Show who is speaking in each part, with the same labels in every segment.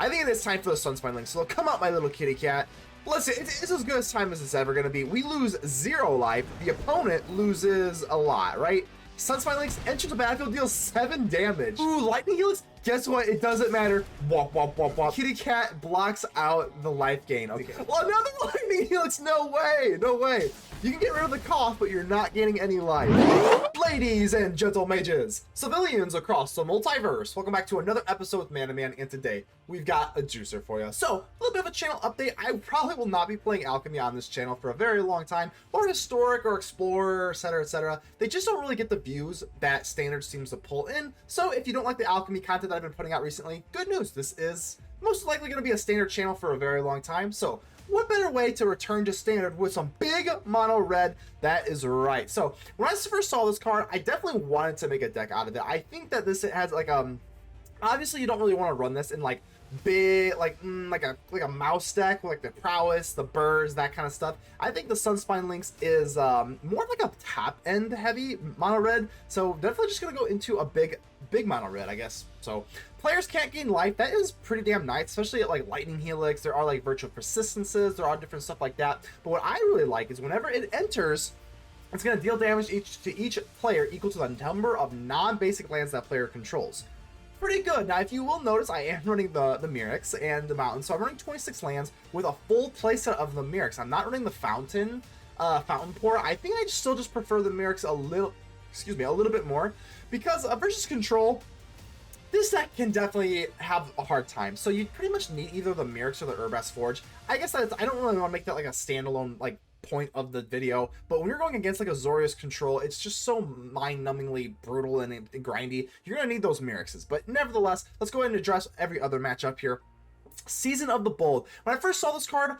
Speaker 1: I think it is time for the Sunspine Lynx. So come out, my little kitty cat. Listen, it's as good a time as it's ever going to be. We lose 0 life. The opponent loses a lot, right? Sunspine Lynx enters the battlefield, deals 7 damage. Ooh, Lightning Helix. Guess what? It doesn't matter. Wop, wop, wop, wop. Kitty cat blocks out the life gain. Okay. Well, another Lightning Helix. No way. No way. You can get rid of the Koth, but you're not gaining any life. Ladies and gentle mages, civilians across the multiverse, welcome back to another episode with Man to Man, and today we've got a juicer for you. So, a little bit of a channel update. I probably will not be playing Alchemy on this channel for a very long time, or Historic, or Explorer, etc, etc. They just don't really get the views that Standard seems to pull in. So, if you don't like the Alchemy content that I've been putting out recently, good news. This is most likely going to be a Standard channel for a very long time. So, what better way to return to Standard with some big mono red? That is right. So when I first saw this card, I definitely wanted to make a deck out of it. I think that this has like obviously you don't really want to run this in like big like a mouse deck with like the prowess, the birds, that kind of stuff. I think the Sunspine Lynx is more like a top end heavy mono red. So definitely just gonna go into a big mono red, I guess. So players can't gain life. That is pretty damn nice, especially at like Lightning Helix. There are like virtual persistences, there are different stuff like that. But what I really like is whenever it enters, it's going to deal damage to each player equal to the number of non-basic lands that player controls. Pretty good. Now, if you will notice, I am running the Mirrex and the Mountain, so I'm running 26 lands with a full playset of the Mirrex. I'm not running the Fountain Pour. I think I still just prefer the Mirrex a little bit more, because versus control, this deck can definitely have a hard time. So you pretty much need either the Mirrex or the Urabrask Forge. I guess I don't really want to make that like a standalone like point of the video, but when you're going against like a Zorius control, it's just so mind-numbingly brutal and grindy. You're gonna need those Mirrexes. But nevertheless, let's go ahead and address every other matchup here. Season of the Bold. When I first saw this card,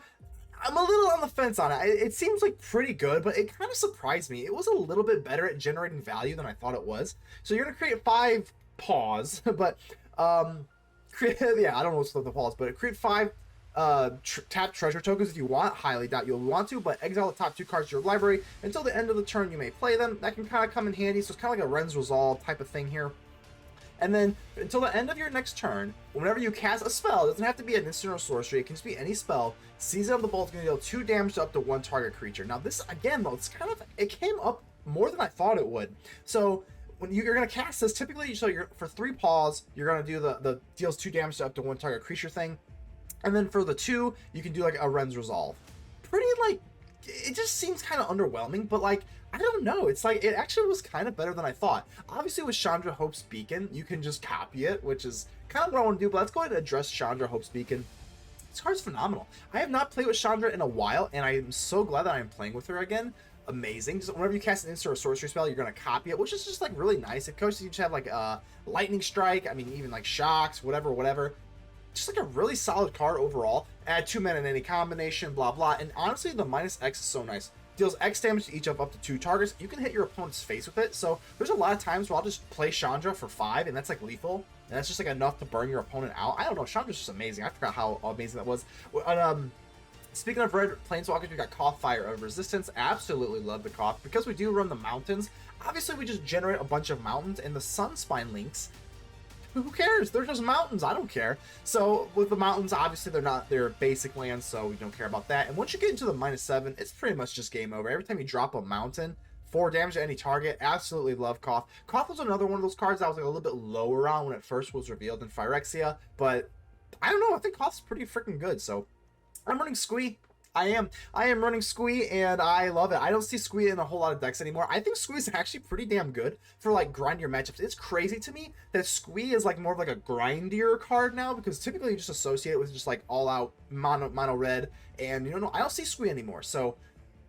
Speaker 1: I'm a little on the fence on it. It seems like pretty good, but it kind of surprised me. It was a little bit better at generating value than I thought it was. So you're gonna create 5 paws, but yeah, I don't know what's with the paws, but create 5 tap treasure tokens if you want. Highly doubt you'll want to, but exile the top 2 cards to your library until the end of the turn. You may play them. That can kind of come in handy, so it's kind of like a Ren's Resolve type of thing here. And then until the end of your next turn, whenever you cast a spell, it doesn't have to be an instant or sorcery, it can just be any spell. Season of the Bolt is going to deal 2 damage to up to 1 target creature. Now this, again though, it came up more than I thought it would. So when you're going to cast this, typically, so you're for 3 paws, you're going to do the deals 2 damage to up to 1 target creature thing. And then for the 2, you can do like a Ren's Resolve. Pretty like, it just seems kind of underwhelming, but like, I don't know. It's like, it actually was kind of better than I thought. Obviously with Chandra Hope's Beacon, you can just copy it, which is kind of what I want to do, but let's go ahead and address Chandra Hope's Beacon. This card's phenomenal. I have not played with Chandra in a while, and I am so glad that I'm playing with her again. Amazing. Just whenever you cast an instant or sorcery spell, you're going to copy it, which is just like really nice. Of course, you just have like Lightning Strike, I mean, even like Shocks, whatever. Just like a really solid card overall. Add 2 mana in any combination, blah blah. And honestly, the -X is so nice. Deals X damage to each of up to 2 targets. You can hit your opponent's face with it. So there's a lot of times where I'll just play Chandra for 5, and that's like lethal. And that's just like enough to burn your opponent out. I don't know. Chandra's just amazing. I forgot how amazing that was. Speaking of red planeswalkers, we got Koth Fire of Resistance. Absolutely love the Koth. Because we do run the mountains, obviously we just generate a bunch of mountains, and the Sunspine Lynx, who cares? They're just mountains. I don't care. So with the mountains, obviously they're basic lands, so we don't care about that. And once you get into the -7, it's pretty much just game over. Every time you drop a mountain, 4 damage to any target. Absolutely love Koth. Koth was another one of those cards that was like a little bit lower on when it first was revealed in Phyrexia, but I don't know. I think Koth's pretty freaking good. So I'm running Squee. I am running Squee, and I love it. I don't see Squee in a whole lot of decks anymore. I think Squee is actually pretty damn good for like grindier matchups. It's crazy to me that Squee is like more of like a grindier card now, because typically you just associate it with just like all out mono red, and you know, I don't see Squee anymore. So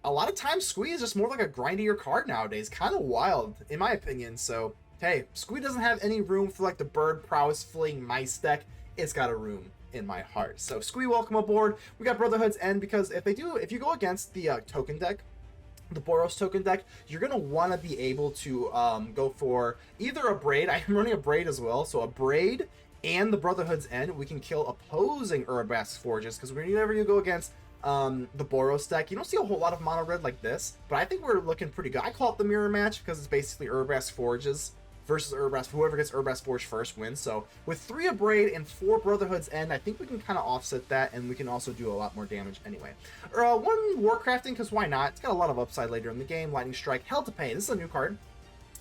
Speaker 1: a lot of times Squee is just more like a grindier card nowadays. Kind of wild in my opinion. So hey, Squee doesn't have any room for like the bird prowess fleeing mice deck. It's got a room in my heart. So Squee, welcome aboard. We got Brotherhood's End, because if you go against the token deck, the Boros token deck, you're gonna want to be able to go for either Abrade. I am running Abrade as well, so Abrade and the Brotherhood's End, we can kill opposing Urabrask Forges, because whenever you go against the Boros deck, you don't see a whole lot of mono red like this, but I think we're looking pretty good. I call it the mirror match because it's basically Urabrask Forges versus Urabrask. Whoever gets Urabrask Forge first wins. So with 3 Abrade and 4 Brotherhood's End, I think we can kind of offset that, and we can also do a lot more damage anyway. 1 Warcrafting, because why not? It's got a lot of upside later in the game. Lightning Strike, Hell to Pay. This is a new card.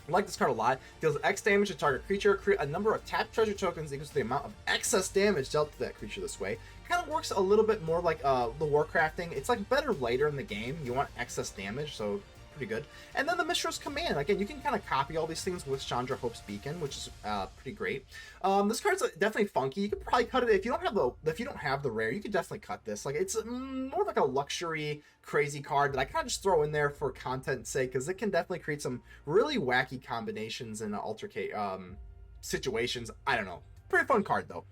Speaker 1: I like this card a lot. Deals X damage to target creature. Create a number of tapped treasure tokens equals to the amount of excess damage dealt to that creature this way. Kind of works a little bit more like the Warcrafting. It's like better later in the game. You want excess damage, so pretty good. And then the Mishra's Command. Again, you can kind of copy all these things with Chandra Hope's Beacon, which is pretty great. This card's definitely funky. You could probably cut it if you don't have the rare. You could definitely cut this. Like, it's more like a luxury crazy card that I kind of just throw in there for content's sake, because it can definitely create some really wacky combinations and altercate situations. I don't know. Pretty fun card though.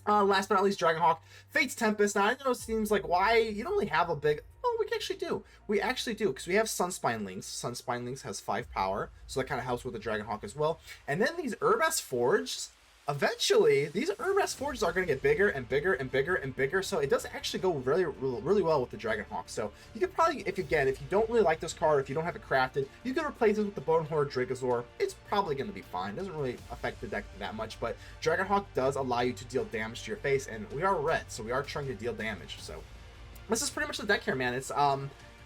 Speaker 1: Last but not least, Dragonhawk, Fate's Tempest. Now, I know it seems like, why you don't really have a big... Oh, we actually do. We actually do, because we have Sunspine Lynx. Sunspine Lynx has 5 power, so that kind of helps with the Dragonhawk as well. And then these Urabrask Forges, eventually, these Urabrask Forges are going to get bigger and bigger and bigger and bigger, so it does actually go really, really well with the Dragonhawk. So you could probably, if you don't really like this card, if you don't have it crafted, you could replace it with the Bonehorde Dracosaur. It's probably going to be fine. It doesn't really affect the deck that much, but Dragonhawk does allow you to deal damage to your face, and we are red, so we are trying to deal damage. So this is pretty much the deck here, man. It's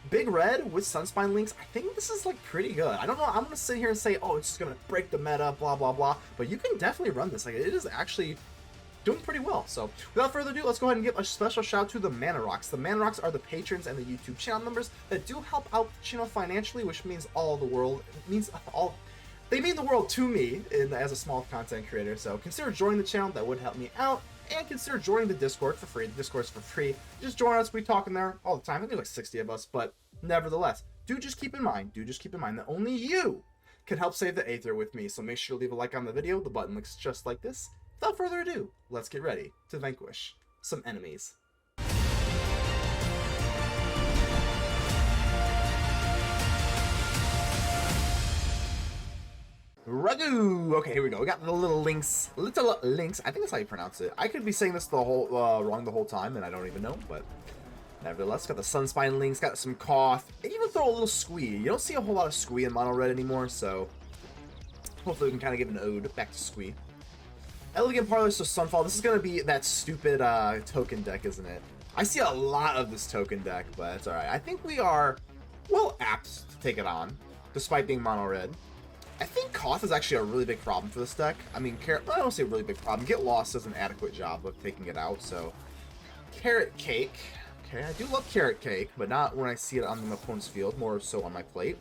Speaker 1: big red with Sunspine Lynx. I think this is like pretty good. I don't know. I'm gonna sit here and say, oh, it's just gonna break the meta, blah blah blah. But you can definitely run this. Like, it is actually doing pretty well. So without further ado, let's go ahead and give a special shout out to the Mana Rocks. The Mana Rocks are the patrons and the YouTube channel members that do help out the channel financially, which means all the world. It means all. They mean the world to me as a small content creator. So consider joining the channel. That would help me out. And consider joining the Discord for free. The Discord's for free. Just join us. We talk in there all the time. I think there's like 60 of us, but nevertheless, do just keep in mind that only you can help save the Aether with me. So make sure to leave a like on the video. The button looks just like this. Without further ado, let's get ready to vanquish some enemies. Ragu! Okay, here we go. We got the little Lynx. Little Lynx. I think that's how you pronounce it. I could be saying this the whole wrong the whole time, and I don't even know, but nevertheless, got the Sunspine Lynx, got some Koth, and even throw a little Squee. You don't see a whole lot of Squee in Mono Red anymore, so hopefully we can kind of give an ode back to Squee. Elegant Parlor, so Sunfall. This is going to be that stupid token deck, isn't it? I see a lot of this token deck, but it's alright. I think we are well apt to take it on, despite being Mono Red. I think Koth is actually a really big problem for this deck. I mean, I don't say a really big problem. Get Lost does an adequate job of taking it out, so... Carrot Cake. Okay, I do love Carrot Cake, but not when I see it on the opponent's field, more so on my plate.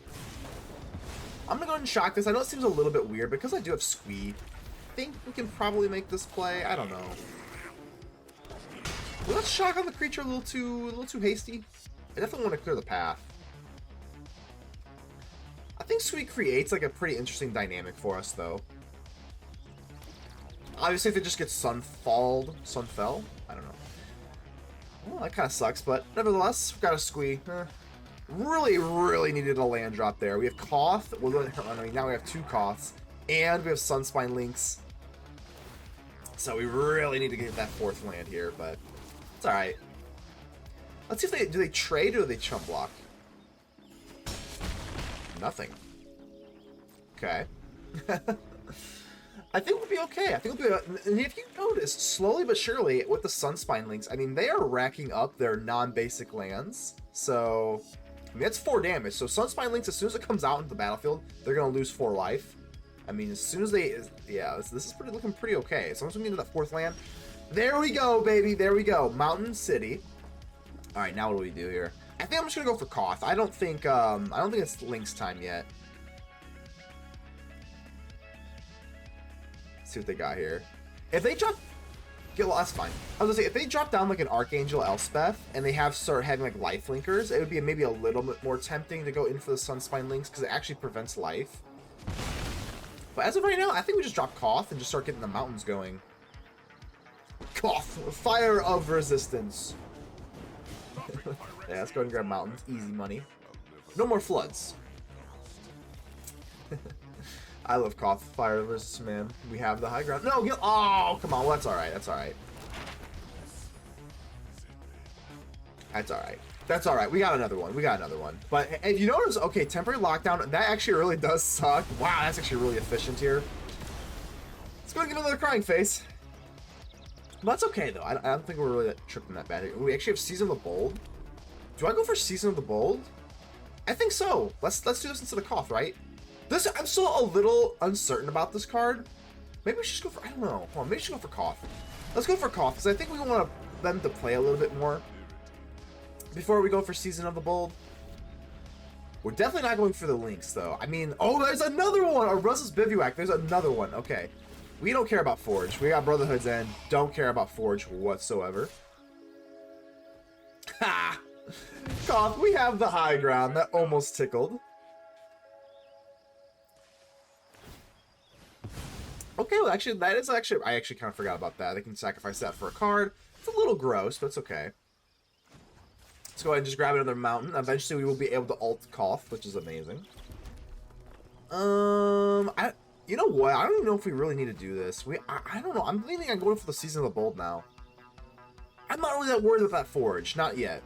Speaker 1: I'm gonna go ahead and shock this. I know it seems a little bit weird, because I do have Squee. I think we can probably make this play. I don't know. Well, let's shock on the creature a little too hasty. I definitely want to clear the path. I think Squee creates like a pretty interesting dynamic for us, though. Obviously, if it just gets Sunfell, I don't know. Well, that kind of sucks, but nevertheless, we've got a Squee. Really needed a land drop there. We have Koth. Well, I mean, now we have 2 Koths, and we have Sunspine Lynx. So we really need to get that 4th land here, but it's all right. Let's see if do they trade or do they chump block? Nothing. Okay. I think we'll be okay. I think we'll be. And if you notice, slowly but surely, with the Sunspine Lynx, I mean, they are racking up their non-basic lands. So, I mean, that's 4 damage. So Sunspine Lynx, as soon as it comes out into the battlefield, they're gonna lose 4 life. I mean, as soon as they, yeah, this is looking pretty okay. So once we get into that 4th land, there we go, baby. There we go. Mountain City. All right, now what do we do here? I think I'm just gonna go for Koth. I don't think it's Lynx time yet. Let's see what they got here. If they drop, well, that's fine. I was gonna say, if they drop down like an Archangel Elspeth and they start having like life linkers, it would be maybe a little bit more tempting to go in for the Sunspine Lynx because it actually prevents life. But as of right now, I think we just drop Koth and just start getting the mountains going. Koth, Fire of Resistance. Yeah, let's go ahead and grab mountains. Easy money. No more floods. I love Koth. Fire resistance, man. We have the high ground. No, oh, come on. Well, that's alright. That's alright. That's alright. That's alright. We got another one. We got another one. But if you notice, okay, temporary lockdown, that actually really does suck. Wow, that's actually really efficient here. go and give another crying face. But that's okay though. I don't think we're really tripping that bad. We actually have Season of the Bold. Do I go for Season of the Bold? I think so. Let's do this instead of Koth, right? I'm still a little uncertain about this card. Maybe we should go for, I don't know. Hold on, maybe we should go for Koth. Let's go for Koth, because I think we want them to play a little bit more before we go for Season of the Bold. We're definitely not going for the Lynx, though. I mean, oh, there's another one! Russell's Bivouac, there's another one. Okay. We don't care about Forge. We got Brotherhood's End. Don't care about Forge whatsoever. Ha! Koth, we have the high ground. That almost tickled. Okay, well, actually, I actually kind of forgot about that. They can sacrifice that for a card. It's a little gross, but it's okay. Let's go ahead and just grab another mountain. Eventually, we will be able to ult Koth, which is amazing. You know what? I don't even know if we really need to do this. I don't know. I'm thinking I'm going for the Season of the Bold now. I'm not really that worried with that Forge. Not yet.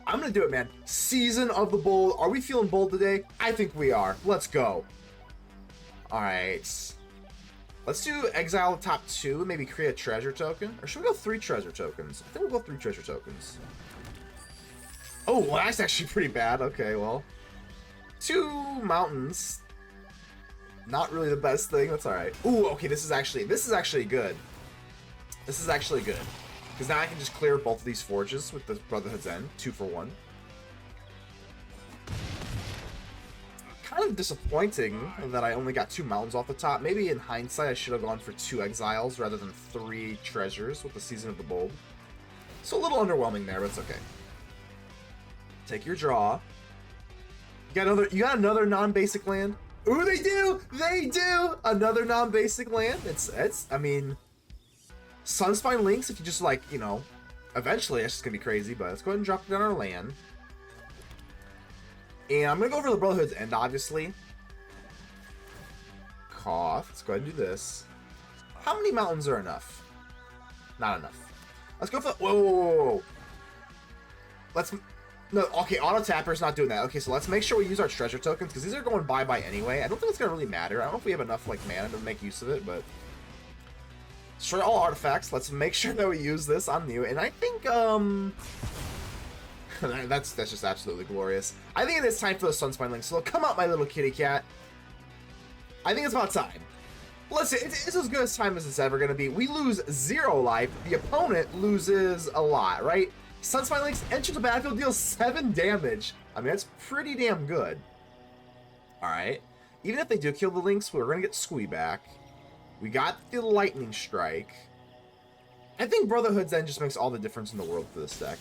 Speaker 1: I'm going to do it, man. Season of the Bold. Are we feeling bold today? I think we are. Let's go. Alright. Let's do exile the top 2 and maybe create a treasure token. Or should we go 3 treasure tokens? I think we'll go 3 treasure tokens. Oh, well, that's actually pretty bad. Okay, well. 2 mountains. Not really the best thing. That's alright. Ooh, okay, this is actually good. This is actually good. Because now I can just clear both of these forges with the Brotherhood's End. 2 for 1. Kind of disappointing that I only got 2 mountains off the top. Maybe in hindsight I should have gone for 2 exiles rather than 3 treasures with the Season of the Bold. So a little underwhelming there, but it's okay. Take your draw. You got another non-basic land? Ooh, they do! They do! Another non-basic land. I mean, Sunspine Lynx, if you just like, you know, eventually it's just gonna be crazy, but let's go ahead and drop down our land. And I'm going to go for the Brotherhood's End, obviously. Koth. Let's go ahead and do this. How many mountains are enough? Not enough. Let's go for... Whoa. Let's... No, okay, Auto Tapper's not doing that. Okay, so let's make sure we use our treasure tokens, because these are going bye-bye anyway. I don't think it's going to really matter. I don't know if we have enough, like, mana to make use of it, but... Destroy all artifacts. Let's make sure that we use this on you. And I think, that's just absolutely glorious. I think it is time for the Sunspine Lynx. So come out, my little kitty cat. I think it's about time. Listen, it's as good a time as it's ever going to be. We lose 0 life. The opponent loses a lot, right? Sunspine Lynx enters the battlefield, deals 7 damage. I mean, that's pretty damn good. Alright. Even if they do kill the Lynx, we're going to get Squee back. We got the Lightning Strike. I think Brotherhood's End just makes all the difference in the world for this deck.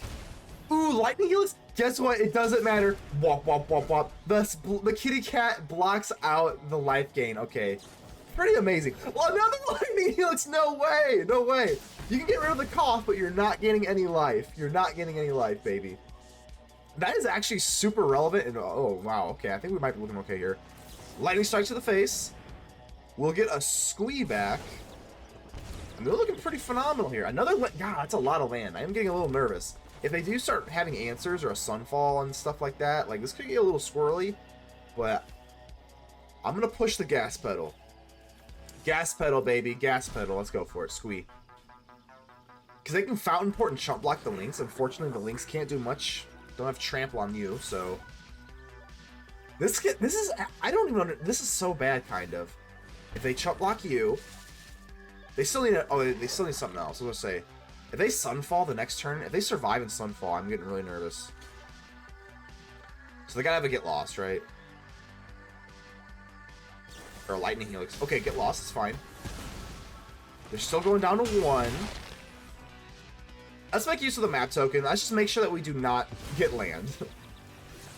Speaker 1: Ooh, Lightning Helix. Guess what? It doesn't matter. Wop, wop, wop, wop. The kitty cat blocks out the life gain. Okay. Pretty amazing. Well, another Lightning Helix. No way. No way. You can get rid of the Koth, but you're not getting any life. You're not getting any life, baby. That is actually super relevant. And oh, wow. Okay. I think we might be looking okay here. Lightning Strike to the face. We'll get a Squee back. And they're looking pretty phenomenal here. God, that's a lot of land. I am getting a little nervous. If they do start having answers or a Sunfall and stuff like that, like this could get a little squirrely, but I'm going to push the gas pedal. Gas pedal, baby. Gas pedal. Let's go for it. Squee. Because they can Fountain Port and chump block the Lynx. Unfortunately, the Lynx can't do much. Don't have trample on you, so... This is... I don't even this is so bad, kind of. If they chump block you... They still need they still need something else. I was going to say... If they Sunfall the next turn, if they survive in Sunfall, I'm getting really nervous. So they gotta have a Get Lost, right? Or a Lightning Helix. Okay, Get Lost, it's fine. They're still going down to 1. Let's make use of the map token. Let's just make sure that we do not get land.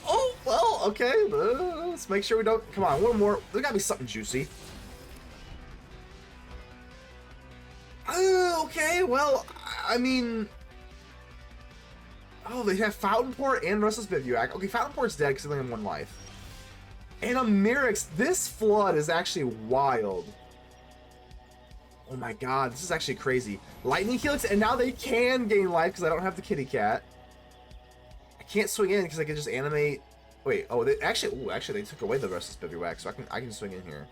Speaker 1: Oh, well, okay. Let's make sure we don't... Come on, one more. There gotta be something juicy. Okay, well, I mean... Oh, they have Fountain Port and Restless Bivouac. Okay, Fountain Port's dead because they only have 1 life. And a Mirrex. This flood is actually wild. Oh my god, this is actually crazy. Lightning Helix, and now they can gain life because I don't have the kitty cat. I can't swing in because I can just animate... Wait, oh, they actually they took away the Restless Bivouac, so I can swing in here.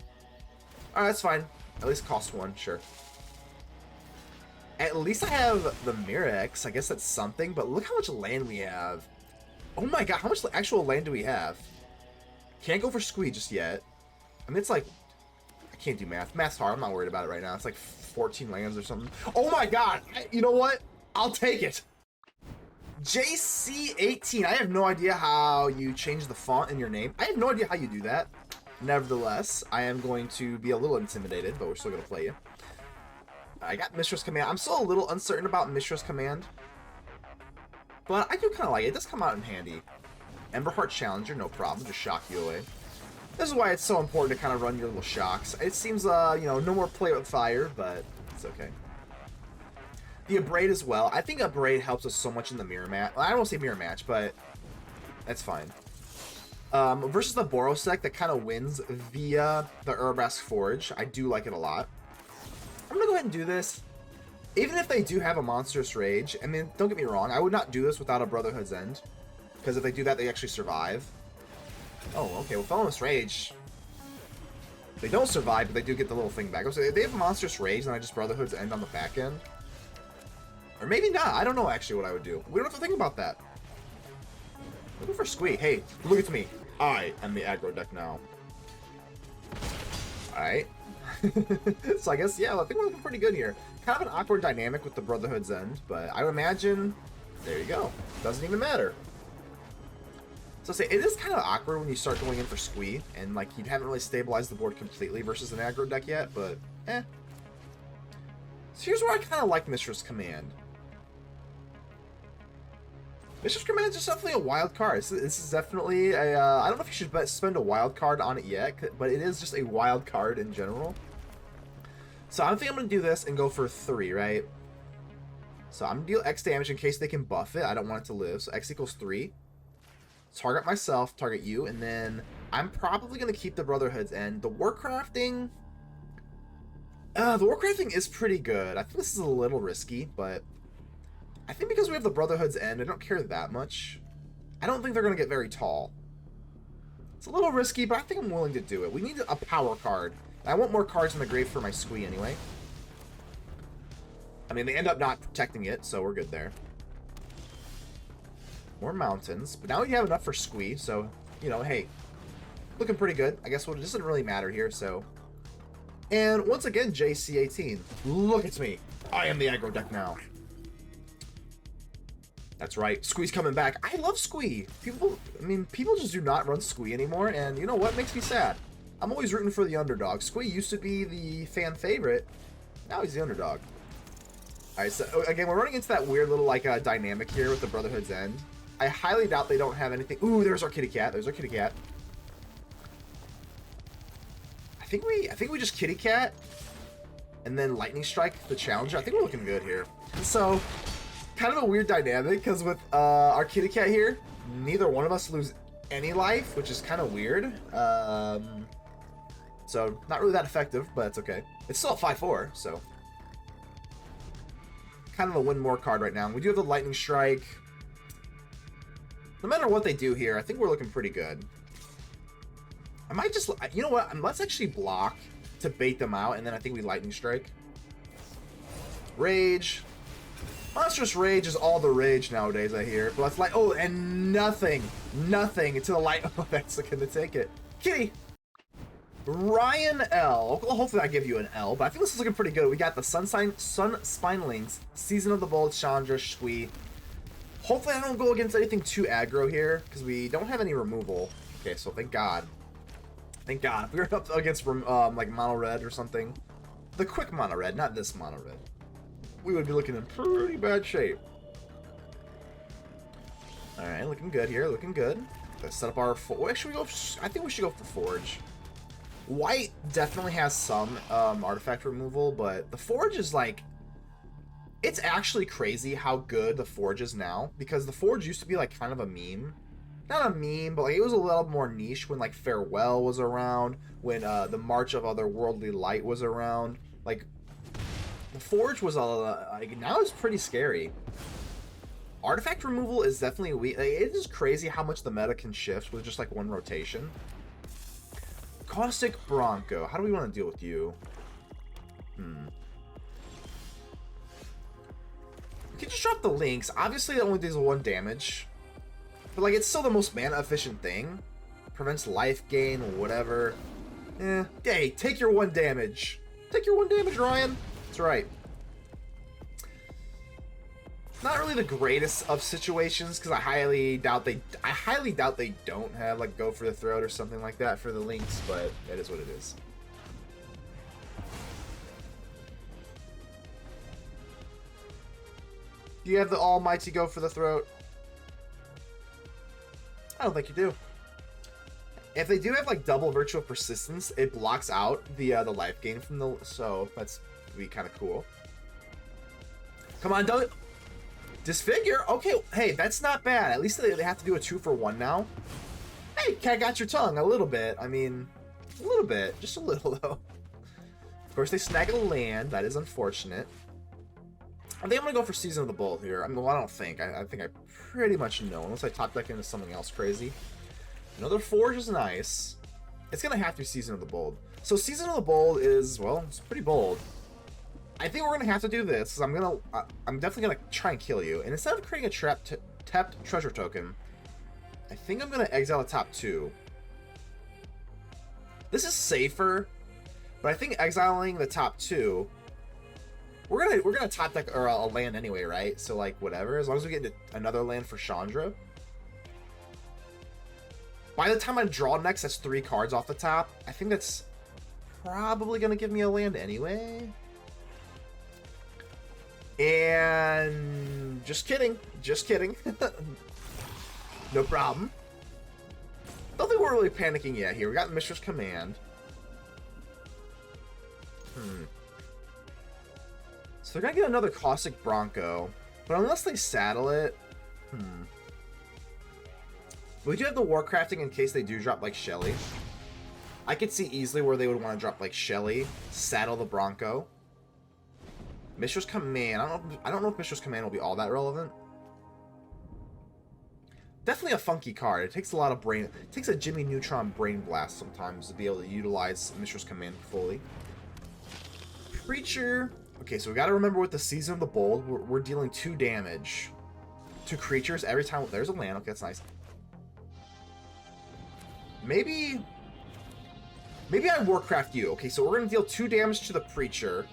Speaker 1: Alright, that's fine. At least cost 1, sure. At least I have the Mirrex. I guess that's something, but look how much land we have. Oh my god, how much actual land do we have? Can't go for Squee just yet. I mean, it's like... I can't do math. Math's hard. I'm not worried about it right now. It's like 14 lands or something. Oh my god! You know what? I'll take it! JC18. I have no idea how you change the font in your name. I have no idea how you do that. Nevertheless, I am going to be a little intimidated, but we're still going to play you. I got Mishra's Command. I'm still a little uncertain about Mishra's Command, but I do kind of like it. It does come out in handy. Emberheart Challenger, no problem. Just shock you away. This is why it's so important to kind of run your little shocks. It seems, you know, no more play with fire, but it's okay. The Abrade as well. I think Abrade helps us so much in the mirror match. Well, I don't want to say mirror match, but that's fine. Versus the Boros deck that kind of wins via the Urabrask Forge. I do like it a lot. I'm going to go ahead and do this. Even if they do have a Monstrous Rage, I mean, don't get me wrong, I would not do this without a Brotherhood's End. Because if they do that, they actually survive. Oh, okay, well, Felonious Rage... They don't survive, but they do get the little thing back. So if they have a Monstrous Rage, then I just Brotherhood's End on the back end. Or maybe not. I don't know actually what I would do. We don't have to think about that. Looking for Squee. Hey, look at me. I am the aggro deck now. Alright. So I guess, yeah, I think we're looking pretty good here. Kind of an awkward dynamic with the Brotherhood's End, but I would imagine... There you go. Doesn't even matter. So say, it is kind of awkward when you start going in for Squee, and like, you haven't really stabilized the board completely versus an aggro deck yet, but eh. So here's where I kind of like Mishra's Command. Mishra's Command is just definitely a wild card. This is definitely a, I don't know if you should spend a wild card on it yet, but it is just a wild card in general. So I think I'm going to do this and go for 3, right? So I'm going to deal X damage in case they can buff it. I don't want it to live, so X equals 3. Target myself, target you, and then I'm probably going to keep the Brotherhood's End. The Warcrafting... the Warcrafting is pretty good. I think this is a little risky, but... I think because we have the Brotherhood's End, I don't care that much. I don't think they're going to get very tall. It's a little risky, but I think I'm willing to do it. We need a power card. I want more cards in the grave for my Squee anyway. I mean, they end up not protecting it, so we're good there. More mountains. But now we have enough for Squee, so, you know, hey. Looking pretty good. I guess it doesn't really matter here, so... And once again, JC18. Look at me. I am the aggro deck now. That's right. Squee's coming back. I love Squee. People just do not run Squee anymore, and you know what makes me sad? I'm always rooting for the underdog. Squee used to be the fan favorite. Now he's the underdog. Alright, so again, we're running into that weird little, like, dynamic here with the Brotherhood's End. I highly doubt they don't have anything. Ooh, there's our kitty cat. There's our kitty cat. I think we just kitty cat and then lightning strike the challenger. I think we're looking good here. So, kind of a weird dynamic because with our kitty cat here, neither one of us lose any life, which is kind of weird. So not really that effective, but it's okay. It's still a 5/4, so kind of a win more card right now. We do have the lightning strike. No matter what they do here, I think we're looking pretty good. I might just, you know what? Let's actually block to bait them out, and then I think we lightning strike. Rage. Monstrous Rage is all the rage nowadays, I hear. But it's like, oh, and nothing to the light. Oh, that's gonna take it. Kitty. Ryan L. Well, hopefully I give you an L, but I think this is looking pretty good. We got the Sunspine Lynx, Season of the Bold, Chandra, Squee. Hopefully I don't go against anything too aggro here, because we don't have any removal. Okay, so thank God. Thank God. If we were up against like mono red or something, the quick mono red, not this mono red, we would be looking in pretty bad shape. All right, looking good here. Looking good. Let's set up our. Should we go? I think we should go for Forge. White definitely has some artifact removal, but the Forge is like. It's actually crazy how good the Forge is now, because the Forge used to be like kind of a meme. Not a meme, but like it was a little more niche when like Farewell was around, when the March of Otherworldly Light was around. Like the Forge was like now it's pretty scary. Artifact removal is definitely weak. Like, it is crazy how much the meta can shift with just like one rotation. Caustic Bronco. How do we want to deal with you? We can just drop the Lynx. Obviously, it only deals 1 damage. But, like, it's still the most mana-efficient thing. Prevents life gain, whatever. Hey, take your 1 damage. Take your 1 damage, Ryan. That's right. Not really the greatest of situations, because I highly doubt they don't have, like, go for the throat or something like that for the Lynx, but that is what it is. Do you have the almighty go for the throat? I don't think you do. If they do have like double virtual persistence, it blocks out the life gain from the, so that's be kind of cool. Come on, don't disfigure. Okay, hey, that's not bad. At least they have to do a 2-for-1 now. Hey, cat got your tongue a little bit. I mean, a little bit, just a little though. Of course, they snag a land. That is unfortunate. I think I'm gonna go for Season of the Bull here. I mean, well, I don't think. I think I pretty much know, unless I top deck into something else crazy. Another Forge is nice. It's gonna have to be Season of the Bold. So Season of the Bold is, well, it's pretty bold. I think we're gonna have to do this. I'm definitely gonna try and kill you. And instead of creating a tapped treasure token, I think I'm gonna exile the top 2. This is safer, but I think exiling the top 2. We're gonna top deck or a land anyway, right? So like whatever, as long as we get another land for Chandra. By the time I draw next, that's 3 cards off the top. I think that's probably gonna give me a land anyway. And just kidding, just kidding. No problem. Don't think we're really panicking yet here. We got Mishra's Command. So they're gonna get another Caustic Bronco, but unless they saddle it, we do have the Warcrafting in case they do drop like Shelly. I could see easily where they would want to drop like Shelly, saddle the Bronco. Mishra's Command. I don't know if Mishra's Command will be all that relevant. Definitely a funky card. It takes a lot of brain. It takes a Jimmy Neutron Brain Blast sometimes to be able to utilize Mishra's Command fully. Preacher. Okay, so we got to remember with the Season of the Bold, we're dealing 2 damage to creatures every time there's a land. Okay, that's nice. Maybe I Warcraft you. Okay, so we're going to deal 2 damage to the Preacher.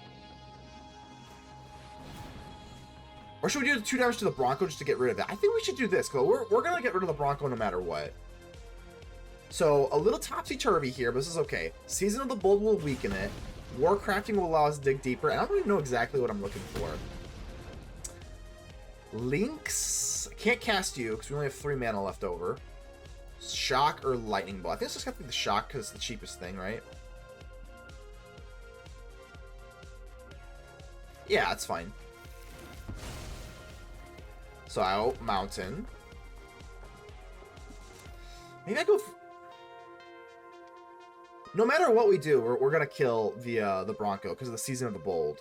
Speaker 1: Or should we do 2 damage to the Bronco just to get rid of it? I think we should do this, because we're going to get rid of the Bronco no matter what. So, a little topsy-turvy here, but this is okay. Season of the Bold will weaken it. Warcrafting will allow us to dig deeper, and I don't even know exactly what I'm looking for. Lynx. I can't cast you, because we only have 3 mana left over. Shock or Lightning Bolt. I think it's just got to be the Shock, because it's the cheapest thing, right? Yeah, that's fine. So, out Mountain. Maybe I go... No matter what we do, we're gonna kill the Bronco because of the Season of the Bold.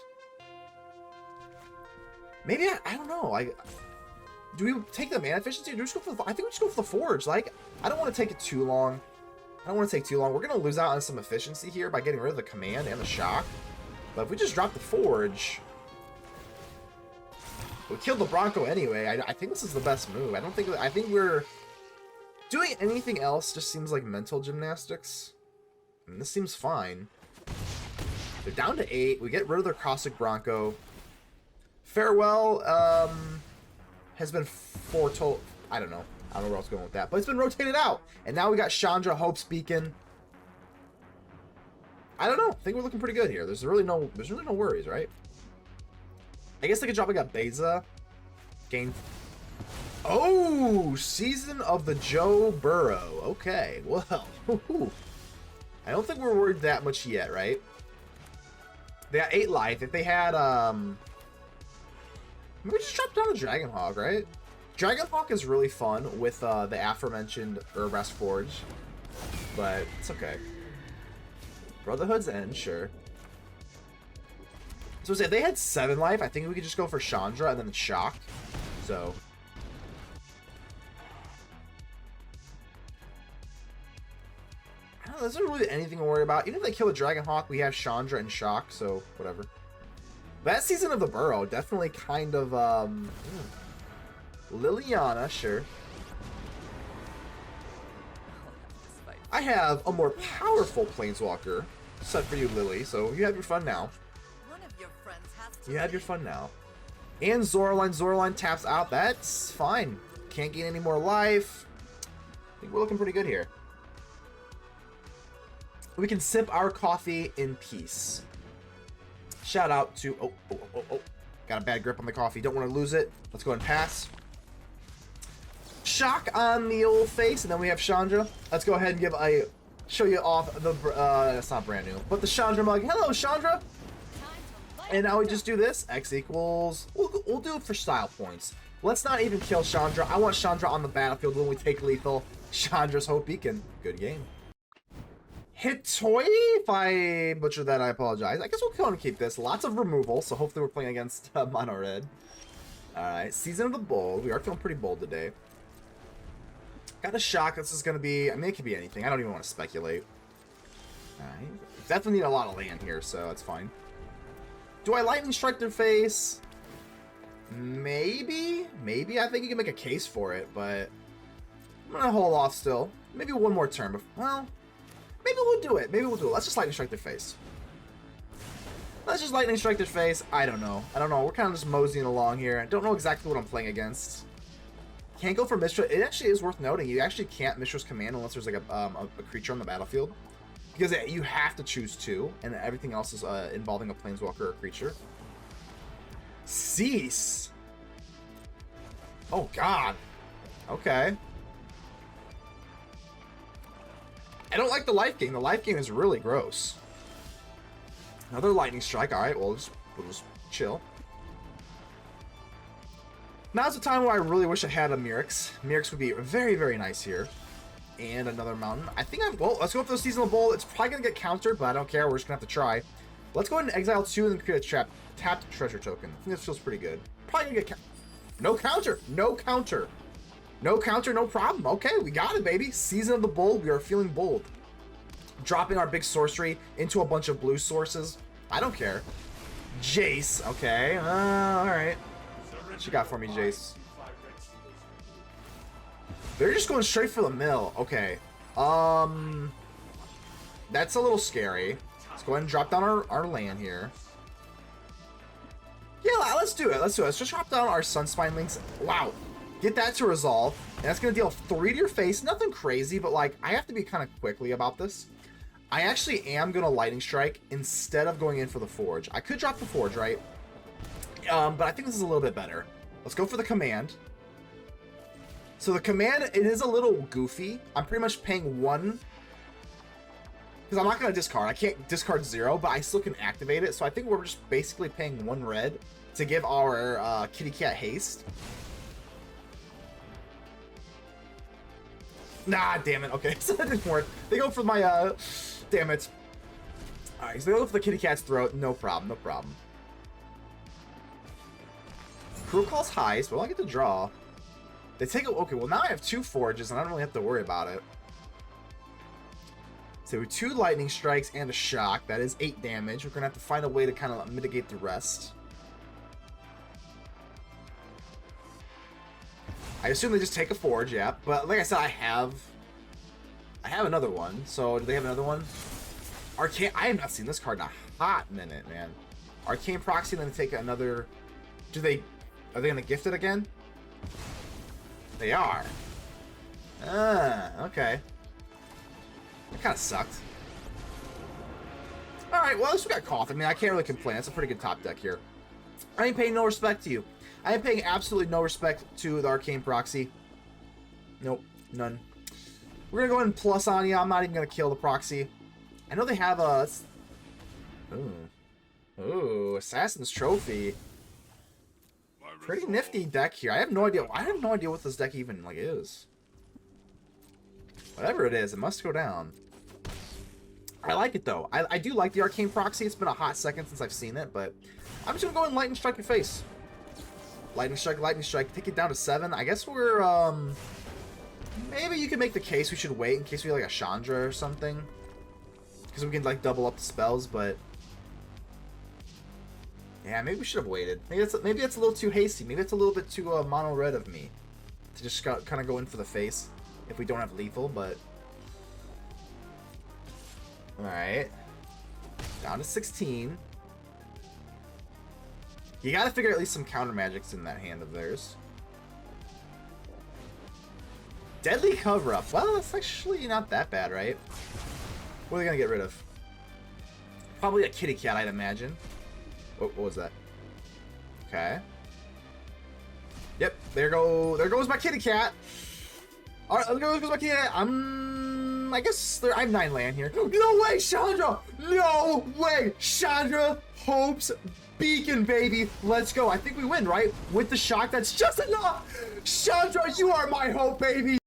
Speaker 1: Maybe I don't know. Do we take the mana efficiency? Or do we just go for the, I think we just go for the Forge. Like, I don't want to take it too long. I don't want to take too long. We're gonna lose out on some efficiency here by getting rid of the Command and the Shock. But if we just drop the Forge, we killed the Bronco anyway. I think this is the best move. I think we're doing anything else just seems like mental gymnastics. I mean, this seems fine. They're down to 8. We get rid of their Caustic Bronco. Farewell has been foretold. I don't know where I was going with that. But it's been rotated out. And now we got Chandra, Hope's Beacon. I don't know. I think we're looking pretty good here. There's really no worries, right? I guess they could drop like a Beza. Gain. Oh! Season of the Joe Burrow. Okay. Well. I don't think we're worried that much yet, right? They got 8 life. If they had, maybe just drop down a Dragonhawk, right? Dragonhawk is really fun with the aforementioned Urabrask Forge, but it's okay. Brotherhood's end, sure. So if they had 7 life, I think we could just go for Chandra and then Shock. So. There's not really anything to worry about. Even if they kill a Dragonhawk, we have Chandra and Shock, so whatever. That season of the Burrow definitely kind of Liliana, sure. I have a more powerful Planeswalker set for you, Lily, so you have your fun now.
Speaker 2: One of your friends has to
Speaker 1: You have your fun now. And Zoraline taps out. That's fine. Can't gain any more life. I think we're looking pretty good here. We can sip our coffee in peace. Shout out to... Oh. Got a bad grip on the coffee. Don't want to lose it. Let's go ahead and pass. Shock on the old face, and then we have Chandra. Let's go ahead and give a... Show you off the... That's not brand new. But the Chandra mug. Hello, Chandra! And now we just do this. X equals... We'll do it for style points. Let's not even kill Chandra. I want Chandra on the battlefield when we take lethal. Chandra's Hope Beacon. Good game. Hitoi? If I butchered that, I apologize. I guess we'll go and keep this. Lots of removal, so hopefully we're playing against Mono Red. Alright, Season of the Bold. We are feeling pretty bold today. Got a shock. This is going to be... I mean, it could be anything. I don't even want to speculate. Alright. Definitely need a lot of land here, so that's fine. Do I Lightning Strike their face? Maybe? Maybe. I think you can make a case for it, but... I'm going to hold off still. Maybe one more turn. But, well... Maybe we'll do it. Maybe we'll do it. Let's just Lightning Strike their face. Let's just Lightning Strike their face. I don't know. We're kind of just moseying along here. I don't know exactly what I'm playing against. Can't go for Mishra. It actually is worth noting. You actually can't Mishra's Command unless there's like a creature on the battlefield. Because you have to choose two, and everything else is involving a Planeswalker or a creature. Cease! Oh, God. Okay. I don't like the life gain. The life gain is really gross. Another Lightning Strike. Alright, we'll just chill. Now's the time where I really wish I had a Mirrex. Mirrex would be very, very nice here. And another mountain. I think well, let's go for the Seasonal Bowl. It's probably going to get countered, but I don't care. We're just going to have to try. Let's go ahead and exile 2 and then create a tapped treasure token. I think this feels pretty good. Probably going to get no counter. No counter. No counter, no problem. Okay, we got it, baby. Season of the Bold. We are feeling bold. Dropping our big sorcery into a bunch of blue sources. I don't care. Jace. Okay. Alright. What you got for me, Jace? They're just going straight for the mill. Okay. That's a little scary. Let's go ahead and drop down our land here. Yeah, let's do it. Let's just drop down our Sunspine Lynx. Wow. Get that to resolve. And that's going to deal 3 to your face. Nothing crazy, but like, I have to be kind of quickly about this. I actually am going to Lightning Strike instead of going in for the Forge. I could drop the Forge, right? But I think this is a little bit better. Let's go for the command. So the command, it is a little goofy. I'm pretty much paying 1. Because I'm not going to discard. I can't discard 0, but I still can activate it. So I think we're just basically paying 1 red to give our kitty cat haste. Nah, damn it. Okay, so that didn't work. They go for my, damn it. Alright, so they go for the kitty cat's throat. No problem, no problem. Crew calls heist, but I get to draw. They take it. Okay, well, now I have 2 forges, and I don't really have to worry about it. So 2 lightning strikes and a shock. That is 8 damage. We're going to have to find a way to kind of mitigate the rest. I assume they just take a forge, yeah. But like I said, I have another one. So do they have another one? Arcane. I have not seen this card in a hot minute, man. Arcane Proxy, and then take another. Are they going to gift it again? They are. Okay. That kind of sucked. Alright, well, at least we got Koth. I mean, I can't really complain. That's a pretty good top deck here. I ain't paying no respect to you. I am paying absolutely no respect to the Arcane Proxy. Nope, none. We're going to go ahead and plus on you. I'm not even going to kill the Proxy. I know they have a... Ooh, Assassin's Trophy. Pretty nifty deck here. I have no idea what this deck even like is. Whatever it is, it must go down. I like it though. I do like the Arcane Proxy. It's been a hot second since I've seen it, but I'm just gonna go ahead and Lightning Strike your face. Lightning Strike, take it down to 7. I guess we're maybe you can make the case we should wait in case we have like a Chandra or something. Because we can like double up the spells, but Yeah, maybe we should have waited. Maybe it's a little too hasty. Maybe it's a little bit too mono red of me to just kind of go in for the face if we don't have lethal. But all right, down to 16. You got to figure at least some counter magics in that hand of theirs. Deadly cover up. Well, that's actually not that bad, right? What are they gonna get rid of? Probably a kitty cat, I'd imagine. What was that? Okay. Yep, there goes my kitty cat. All right, there goes my kitty cat. I guess I have 9 land here. No way, Chandra! No way, Chandra! Hope's Beacon, baby. Let's go. I think we win, right? With the shock, that's just enough. Chandra, you are my hope, baby.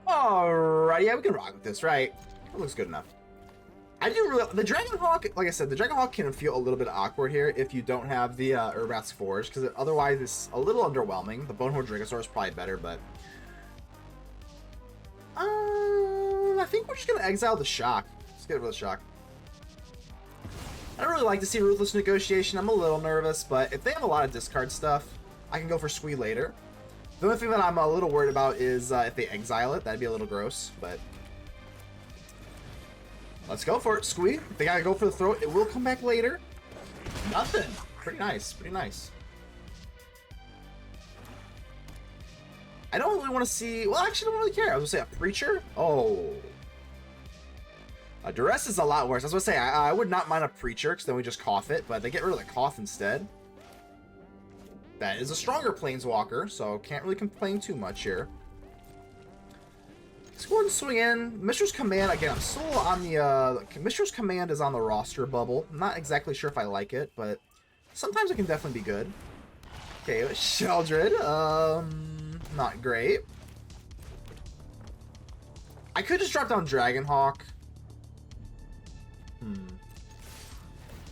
Speaker 1: Alright, yeah, we can rock with this, right? It looks good enough. I do really... The Dragonhawk, like I said, the Dragonhawk can feel a little bit awkward here if you don't have the Urabrask Forge, because otherwise it's a little underwhelming. The Bonehorn Dragosaur is probably better, but... I think we're just going to exile the Shock. Let's get rid of the Shock. I don't really like to see Ruthless Negotiation. I'm a little nervous, but if they have a lot of discard stuff, I can go for Squee later. The only thing that I'm a little worried about is if they exile it. That'd be a little gross, but... Let's go for it, Squee. If they gotta go for the throw, it will come back later. Nothing. Pretty nice, pretty nice. I don't really want to see... Well, actually, I don't really care. I was gonna say a Preacher? Oh. A Duress is a lot worse. I was gonna say, I would not mind a Preacher, because then we just Koth it, but they get rid of the Koth instead. That is a stronger Planeswalker, so can't really complain too much here. Let's go ahead and swing in. Mishra's Command, again, I'm still on the... Mishra's Command is on the roster bubble. I'm not exactly sure if I like it, but sometimes it can definitely be good. Okay, Sheldred. Not great. I could just drop down Dragonhawk.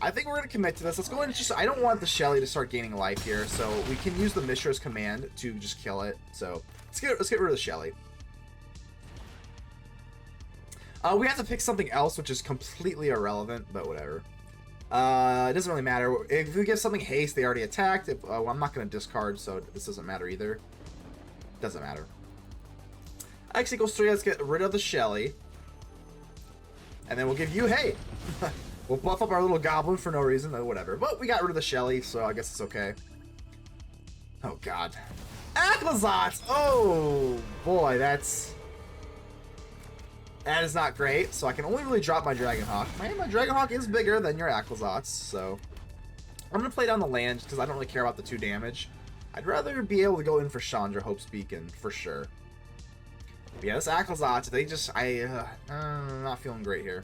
Speaker 1: I think we're going to commit to this. Let's go ahead and just... I don't want the Shelly to start gaining life here, so we can use the Mishra's Command to just kill it. So let's get rid of the Shelly. We have to pick something else, which is completely irrelevant, but whatever. It doesn't really matter. If we give something haste, they already attacked. Well, I'm not going to discard, so this doesn't matter either. Doesn't matter. X equals 3. Let's get rid of the Shelly. And then we'll give you, hey! We'll buff up our little goblin for no reason, or whatever. But we got rid of the Shelly, so I guess it's okay. Oh, God. Aquazot! Oh, boy, that is not great. So I can only really drop my Dragonhawk. My Dragonhawk is bigger than your Aquazots, so... I'm going to play down the land, just because I don't really care about the 2 damage. I'd rather be able to go in for Chandra, Hope's Beacon, for sure. But yeah, this Aquazot, they just... I'm not feeling great here.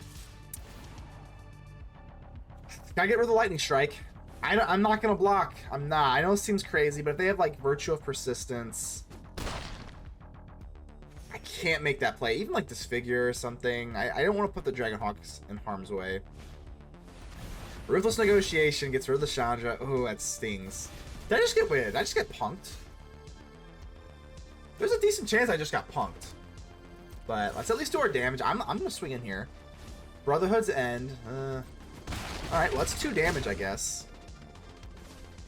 Speaker 1: Can I get rid of the Lightning Strike? I'm not going to block. I'm not. I know it seems crazy, but if they have, like, Virtue of Persistence... I can't make that play. Even, like, Disfigure or something. I don't want to put the Dragonhawks in harm's way. Ruthless Negotiation gets rid of the Chandra. Ooh, that stings. Did I just get... Wait, did I just get punked? There's a decent chance I just got punked. But let's at least do our damage. I'm going to swing in here. Brotherhood's End. Alright, well, that's 2 damage, I guess.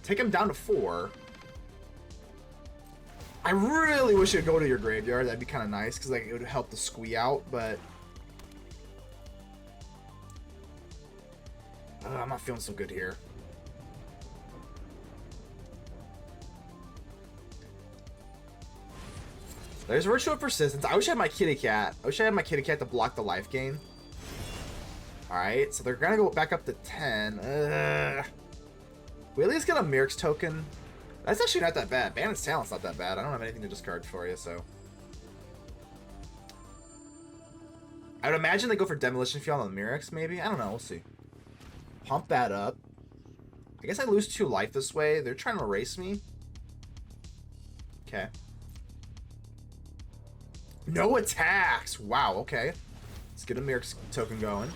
Speaker 1: Take him down to 4. I really wish it would go to your graveyard. That'd be kind of nice, because like, it would help the Squee out, but... I'm not feeling so good here. There's Virtue of Persistence. I wish I had my kitty cat. I wish I had my kitty cat to block the life gain. Alright, so they're gonna go back up to 10. We at least get a Mirrex token. That's actually not that bad. Bandit's Talent's not that bad. I don't have anything to discard for you, so... I would imagine they go for Demolition Field on the Mirrex, maybe? I don't know, we'll see. Pump that up. I guess I lose 2 life this way. They're trying to erase me. Okay. No attacks! Wow, okay. Let's get a Mirrex token going.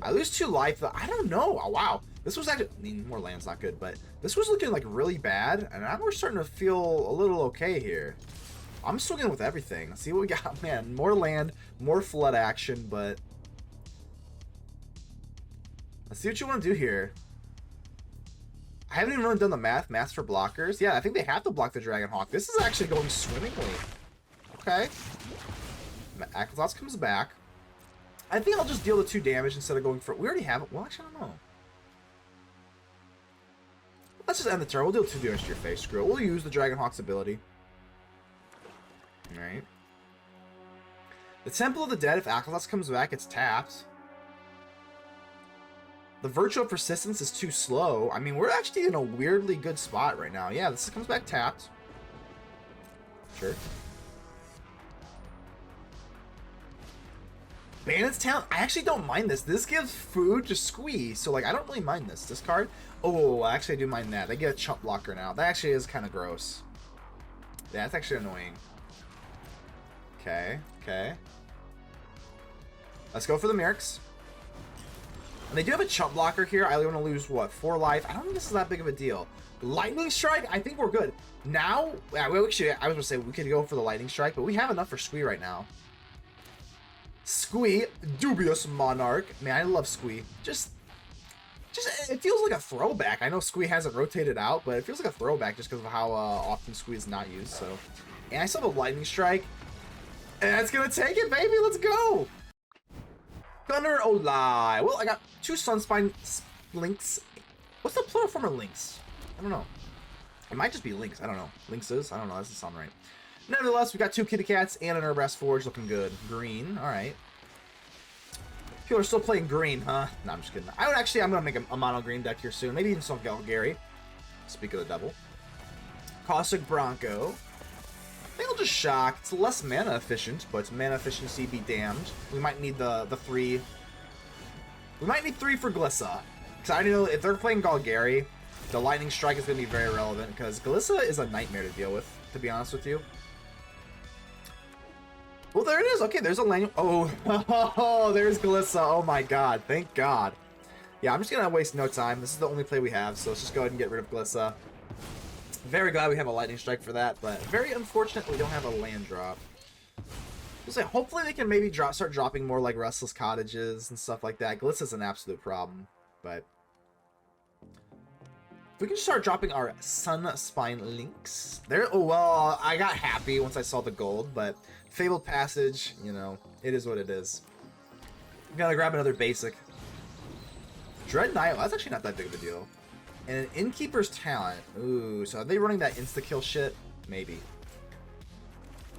Speaker 1: I lose 2 life, but I don't know. Oh, wow. This was actually... I mean, more land's not good, but this was looking, like, really bad, and we're starting to feel a little okay here. I'm swinging with everything. Let's see what we got. Man, more land, more flood action, but... Let's see what you want to do here. I haven't even really done the math. Math for blockers. Yeah, I think they have to block the Dragonhawk. This is actually going swimmingly. Okay. Akazat's comes back. I think I'll just deal the 2 damage instead of going for... We already have it. Well, actually, I don't know. Let's just end the turn. We'll deal 2 damage to your face. Screw it. We'll use the Dragonhawk's ability. Alright. The Temple of the Dead, if Akazat's comes back, it's tapped. The Virtue of Persistence is too slow. I mean, we're actually in a weirdly good spot right now. Yeah, this comes back tapped. Sure. Bandit's Talent, I actually don't mind this. This gives food to Squee, so like I don't really mind this. This card, oh, actually I do mind that. They get a chump blocker now. That actually is kind of gross. Yeah, that's actually annoying. Okay, okay. Let's go for the Mirrex. And they do have a chump blocker here. I only want to lose, what, 4 life? I don't think this is that big of a deal. Lightning Strike, I think we're good. Now, yeah, we actually, I was going to say we could go for the Lightning Strike, but we have enough for Squee right now. Squee, Dubious Monarch. Man, I love Squee. Just, it feels like a throwback. I know Squee hasn't rotated out, but it feels like a throwback just because of how often Squee is not used, so. And I still have a Lightning Strike. And that's going to take it, baby. Let's go. Gunner Olai. Well, I got 2 Sunspine Lynx. What's the plural form of Lynx? I don't know. It might just be Lynx. I don't know. Lynxes? I don't know. That doesn't sound right. Nevertheless, we got 2 Kitty Cats and an Urabrask Forge looking good. Green. Alright. People are still playing green, huh? No, I'm just kidding. I'm going to make a mono green deck here soon. Maybe even some Gary. Speak of the devil. Caustic Bronco. I think I'll just shock. It's less mana efficient, but mana efficiency be damned. We might need the 3. We might need 3 for Glissa. Because I know if they're playing Golgari, the Lightning Strike is going to be very relevant. Because Glissa is a nightmare to deal with, to be honest with you. Well, there it is. Okay, there's a lane. Oh, there's Glissa. Oh my god. Thank god. Yeah, I'm just going to waste no time. This is the only play we have, so let's just go ahead and get rid of Glissa. Very glad we have a Lightning Strike for that, but very unfortunate we don't have a land drop. Say, hopefully they can maybe start dropping more like Restless Cottages and stuff like that. Glissa's an absolute problem, but if we can start dropping our Sunspine Lynx. There. Oh well, I got happy once I saw the gold, but Fabled Passage, you know, it is what it is. I'm gonna grab another basic. Dread Knight. Well, that's actually not that big of a deal. And an Innkeeper's Talent. Ooh, so are they running that insta-kill shit? Maybe.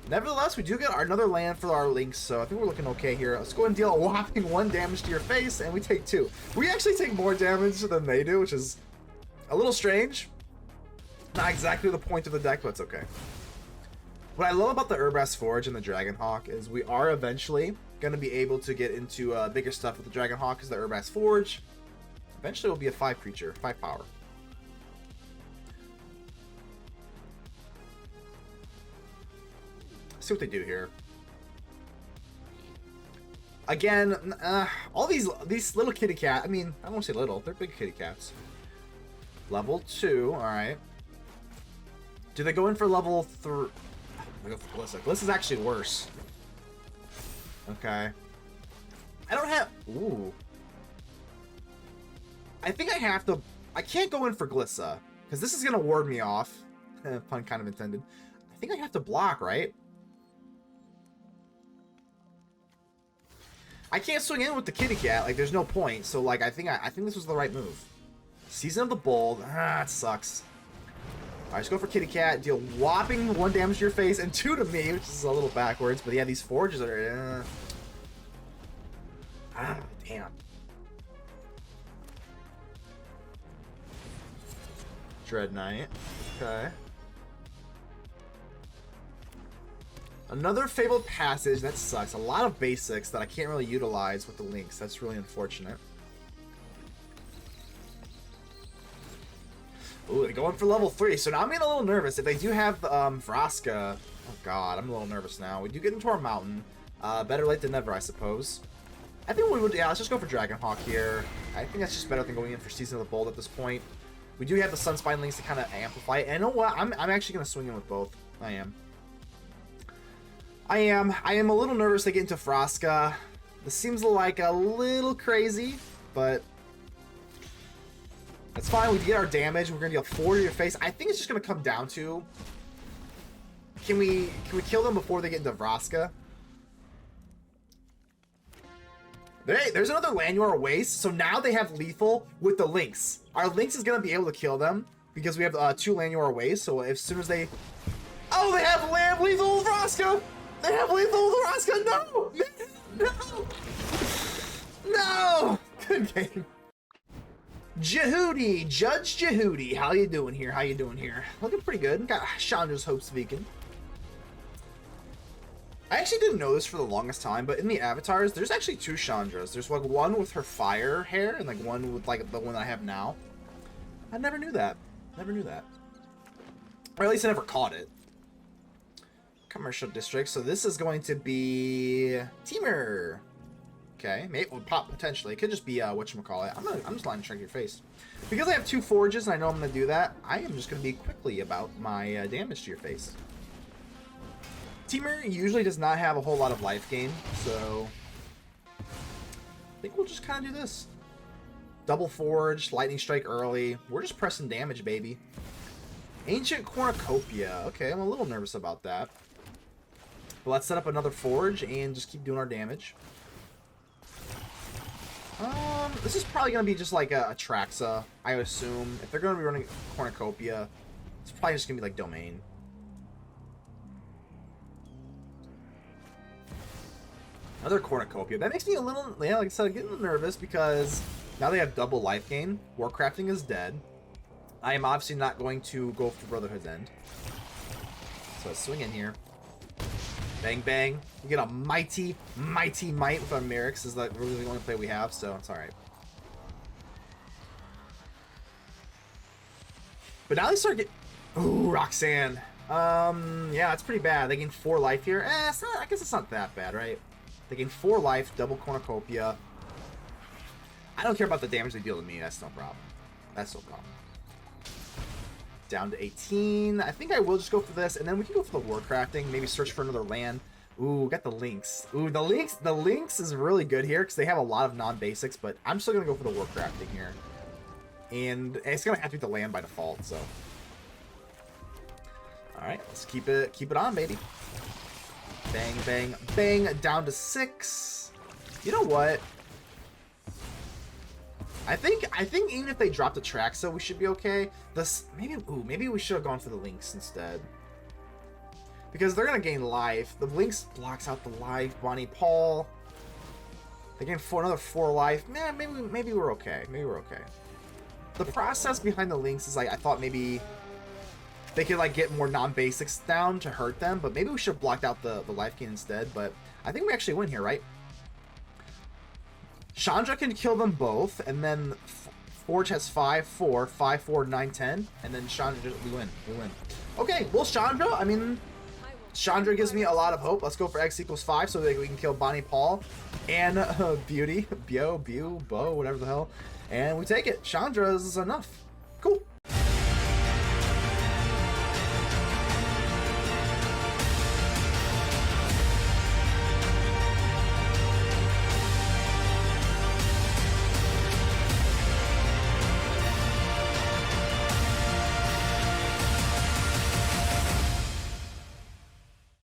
Speaker 1: Nevertheless, we do get another land for our Lynx, so I think we're looking okay here. Let's go and deal a whopping 1 damage to your face, and we take 2. We actually take more damage than they do, which is a little strange. Not exactly the point of the deck, but it's okay. What I love about the Urabrask Forge and the Dragonhawk is we are eventually going to be able to get into bigger stuff with the Dragonhawk, because the Urabrask Forge eventually will be a 5 creature, 5 power. See what they do here. Again, all these little kitty cat. I mean, I don't want to say little. They're big kitty cats. Level 2. All right. Do they go in for level 3? I go for Glissa. Glissa's actually worse. Okay. I don't have. Ooh. I think I have to. I can't go in for Glissa because this is gonna ward me off. Pun kind of intended. I think I have to block, right? I can't swing in with the kitty cat. Like, there's no point. So, like, I think this was the right move. Season of the Bold. Ah, it sucks. Alright, let's go for kitty cat. Deal whopping 1 damage to your face and 2 to me, which is a little backwards. But yeah, these forges are. Ah, damn. Dread Knight. Okay. Another Fabled Passage. That sucks. A lot of basics that I can't really utilize with the Lynx. That's really unfortunate. Ooh, they're going for level 3. So now I'm getting a little nervous. If they do have Vraska... Oh god, I'm a little nervous now. We do get into our mountain. Better late than never, I suppose. I think we would... Yeah, let's just go for Dragonhawk here. I think that's just better than going in for Season of the Bold at this point. We do have the Sunspine Lynx to kind of amplify it. And you know what? I'm actually going to swing in with both. I am a little nervous to get into Vraska. This seems like a little crazy, but That's fine. We get our damage. We're gonna deal 4 to your face. I think it's just gonna come down to, can we kill them before they get into Vraska? There's another Llanowar Waste. So now they have lethal with the Lynx. Our Lynx is gonna be able to kill them because we have 2 Llanowar Waste. So as soon as they, oh, they have lethal with Vraska. They have lethal with Vraska. No, no, no. Good game. Jehudi, Judge Jehudi, how you doing here? How you doing here? Looking pretty good. Got Chandra's Hope speaking. I actually didn't know this for the longest time, but in the avatars, there's actually 2 Chandras. There's like one with her fire hair and like one with like the one I have now. I never knew that. Never knew that. Or at least I never caught it. Commercial district. So this is going to be Teamer. Okay, maybe we'll pop potentially. It could just be whatchamacallit. I'm just lying to check your face. Because I have 2 forges and I know I'm gonna do that, I am just gonna be quickly about my damage to your face. Teamer usually does not have a whole lot of life gain, so I think we'll just kind of do this. Double forge, lightning strike early. We're just pressing damage, baby. Ancient Cornucopia. Okay, I'm a little nervous about that. But let's set up another forge and just keep doing our damage. This is probably going to be just like a Traxa, I assume. If they're going to be running Cornucopia, it's probably just going to be like Domain. Another Cornucopia. That makes me a little, yeah, like I said, getting nervous because now they have double life gain. Warcrafting is dead. I am obviously not going to go for Brotherhood's End. So let's swing in here. Bang, bang. We get a mighty, mighty might with our Mirrex. Is like really the only play we have, so it's alright. But now they start getting... Ooh, Roxanne. Yeah, it's pretty bad. They gain 4 life here. It's not, I guess it's not that bad, right? They gain 4 life, double Cornucopia. I don't care about the damage they deal to me. That's no problem. That's no problem. Down to 18. I think I will just go for this, and then we can go for the Warcrafting. Maybe search for another land. Ooh, got the Lynx. Ooh, the Lynx is really good here because they have a lot of non-basics, but I'm still gonna go for the Warcrafting here. And it's gonna have to be the land by default, so. Alright, let's keep it on, baby. Bang, bang, bang, down to 6. You know what? I think even if they drop the Traxa, we should be okay. Maybe we should have gone for the Lynx instead. Because they're gonna gain life. The Lynx blocks out the life. Bonnie Paul. They gain another 4 life. Man, maybe we're okay. Maybe we're okay. The process behind the Lynx is like I thought maybe they could like get more non-basics down to hurt them, but maybe we should have blocked out the life gain instead. But I think we actually win here, right? Chandra can kill them both, and then Forge has 5, 4, 5, 4, 9, 10, and then Chandra, we win. We win. Okay, well, Chandra, I mean, Chandra gives me a lot of hope. Let's go for X equals 5 so that we can kill Bonnie Paul and Beauty, Bo, whatever the hell. And we take it. Chandra is enough. Cool.